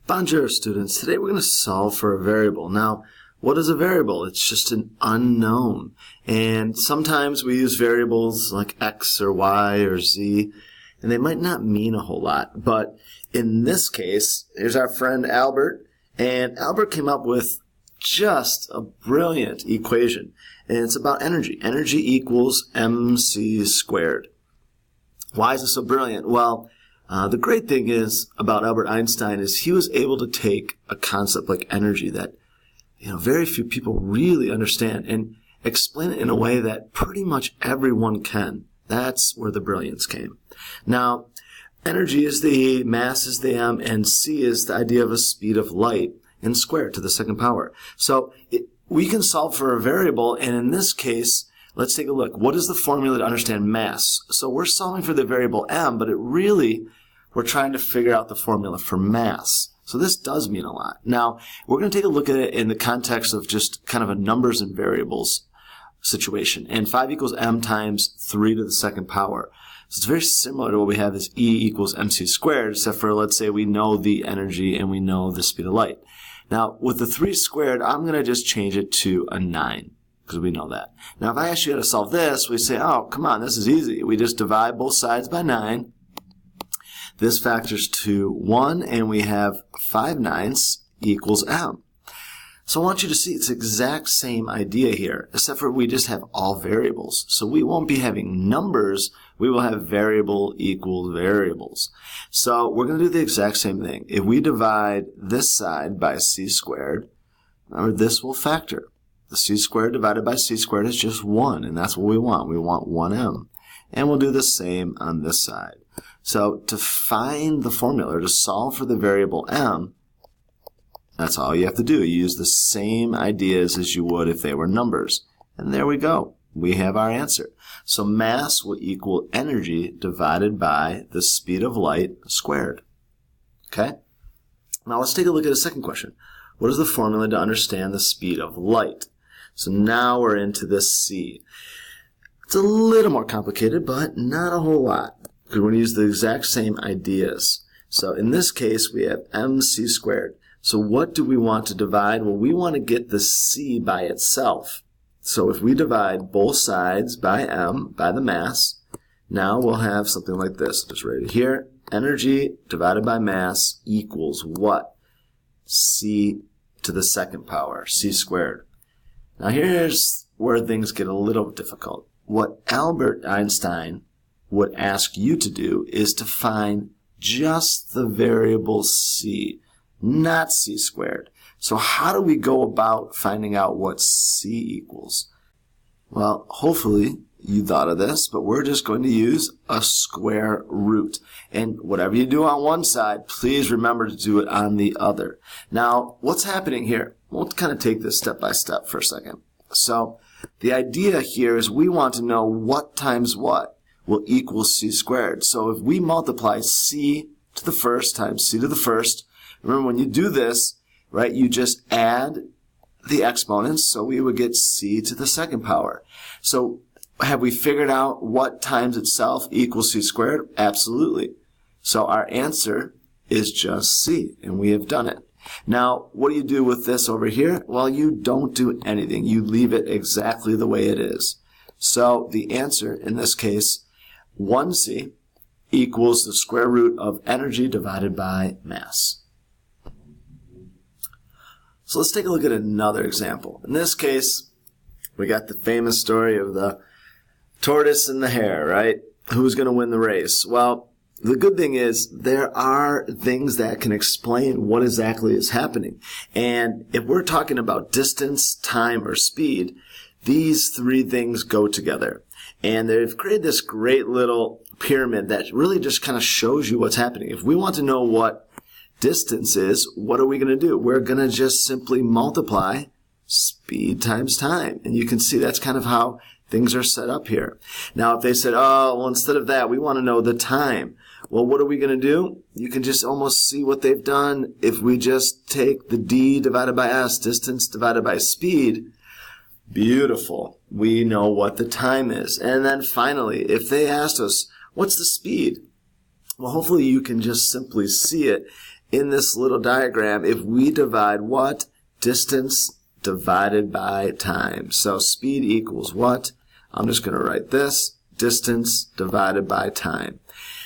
Bonjour, students. Today we're going to solve for a variable. Now, what is a variable? It's just an unknown. And sometimes we use variables like x or y or z, and they might not mean a whole lot. But in this case, here's our friend Albert, and Albert came up with just a brilliant equation. And it's about energy. Energy equals mc squared. Why is this so brilliant? Well, the great thing is about Albert Einstein is he was able to take a concept like energy that very few people really understand and explain it in a way that pretty much everyone can. That's where the brilliance came. Now, energy is the E, mass is the m, and c is the idea of a speed of light and squared to the second power. So we can solve for a variable, and in this case, let's take a look. What is the formula to understand mass? So we're solving for the variable m, but we're trying to figure out the formula for mass. So this does mean a lot. Now, we're going to take a look at it in the context of just kind of a numbers and variables situation. And 5 equals m times 3 to the second power. So it's very similar to what we have as E equals mc squared, except for, let's say, we know the energy and we know the speed of light. Now, with the 3 squared, I'm going to just change it to a 9. Because we know that. Now, if I ask you how to solve this, we say, oh, come on, this is easy. We just divide both sides by 9. This factors to 1, and we have 5 9ths equals m. So I want you to see it's the exact same idea here, except for we just have all variables. So we won't be having numbers. We will have variable equals variables. So we're going to do the exact same thing. If we divide this side by c squared, remember this will factor. The c squared divided by c squared is just 1, and that's what we want. We want 1m. And we'll do the same on this side. So to find the formula, or to solve for the variable m, that's all you have to do. You use the same ideas as you would if they were numbers. And there we go. We have our answer. So mass will equal energy divided by the speed of light squared. Okay? Now let's take a look at a second question. What is the formula to understand the speed of light? So now we're into this c. It's a little more complicated, but not a whole lot. Because we're going to use the exact same ideas. So in this case, we have mc squared. So what do we want to divide? Well, we want to get the c by itself. So if we divide both sides by m, by the mass, now we'll have something like this. Just right here, energy divided by mass equals what? C to the second power, c squared. Now here's where things get a little difficult. What Albert Einstein would ask you to do is to find just the variable c, not c squared. So how do we go about finding out what c equals? Well, hopefully you thought of this, but we're just going to use a square root. And whatever you do on one side, please remember to do it on the other. Now, what's happening here? We'll kind of take this step by step for a second. So the idea here is we want to know what times what will equal c squared. So if we multiply c to the first times c to the first, remember when you do this, right, you just add the exponents, so we would get c to the second power. So have we figured out what times itself equals c squared? Absolutely. So our answer is just c, and we have done it. Now, what do you do with this over here? Well, you don't do anything. You leave it exactly the way it is. So the answer in this case, 1c equals the square root of energy divided by mass. So let's take a look at another example. In this case, we got the famous story of the tortoise and the hare, right? Who's going to win the race? Well, the good thing is there are things that can explain what exactly is happening. And if we're talking about distance, time, or speed, these three things go together. And they've created this great little pyramid that really just kind of shows you what's happening. If we want to know what distance is, what are we going to do? We're going to just simply multiply speed times time. And you can see that's kind of how things are set up here. Now, if they said, oh, well, instead of that, we want to know the time. Well, what are we going to do? You can just almost see what they've done. If we just take the d divided by s, distance divided by speed, beautiful. We know what the time is. And then finally, if they asked us, what's the speed? Well, hopefully you can just simply see it in this little diagram if we divide what? Distance divided by time. So speed equals what? I'm just going to write this, distance divided by time.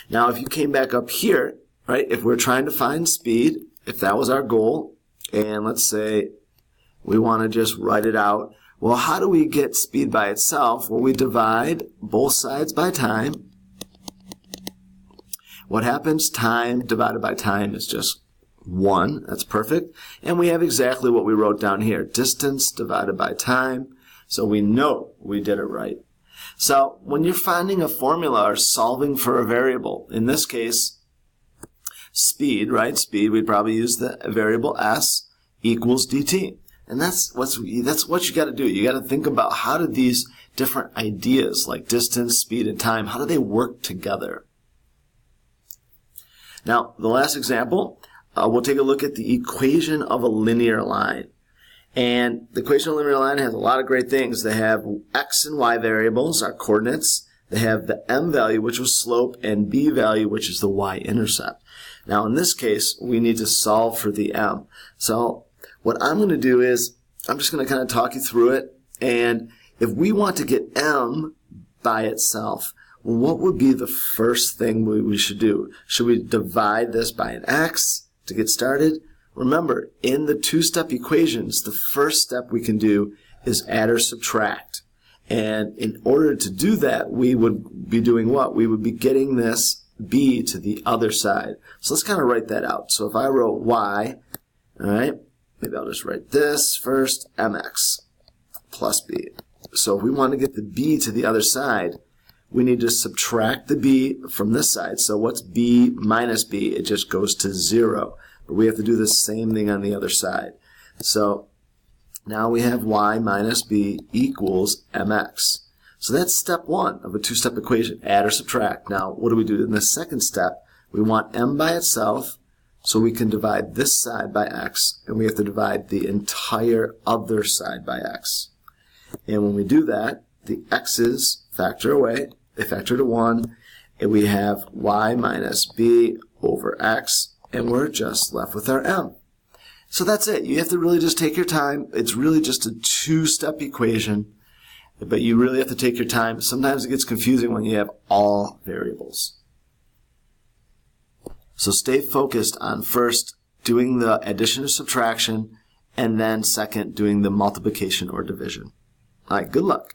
Now if you came back up here, right, if we're trying to find speed, if that was our goal, and let's say we want to just write it out, well, how do we get speed by itself? Well, we divide both sides by time. What happens? Time divided by time is just 1. That's perfect. And we have exactly what we wrote down here. Distance divided by time. So we know we did it right. So when you're finding a formula or solving for a variable, in this case, speed, right? Speed, we'd probably use the variable s equals dt. And that's what you got to do. You got to think about how do these different ideas like distance, speed, and time, how do they work together? Now, the last example, we'll take a look at the equation of a linear line. And the equation of a linear line has a lot of great things. They have x and y variables, our coordinates. They have the m value, which was slope, and b value, which is the y-intercept. Now, in this case, we need to solve for the m. So what I'm going to do is I'm just going to kind of talk you through it. And if we want to get m by itself, what would be the first thing we should do? Should we divide this by an x to get started? Remember, in the two-step equations, the first step we can do is add or subtract. And in order to do that, we would be doing what? We would be getting this b to the other side. So let's kind of write that out. So if I wrote y, all right, maybe I'll just write this first, mx plus b. So if we want to get the b to the other side, we need to subtract the b from this side. So what's b minus b? It just goes to 0. But we have to do the same thing on the other side. So now we have y minus b equals mx. So that's step 1 of a two-step equation, add or subtract. Now, what do we do in the second step? We want m by itself, so we can divide this side by x, and we have to divide the entire other side by x. And when we do that, the x's factor away, they factor to 1, and we have y minus b over x, and we're just left with our m. So that's it. You have to really just take your time. It's really just a two-step equation, but you really have to take your time. Sometimes it gets confusing when you have all variables. So stay focused on first doing the addition or subtraction, and then second doing the multiplication or division. All right, good luck.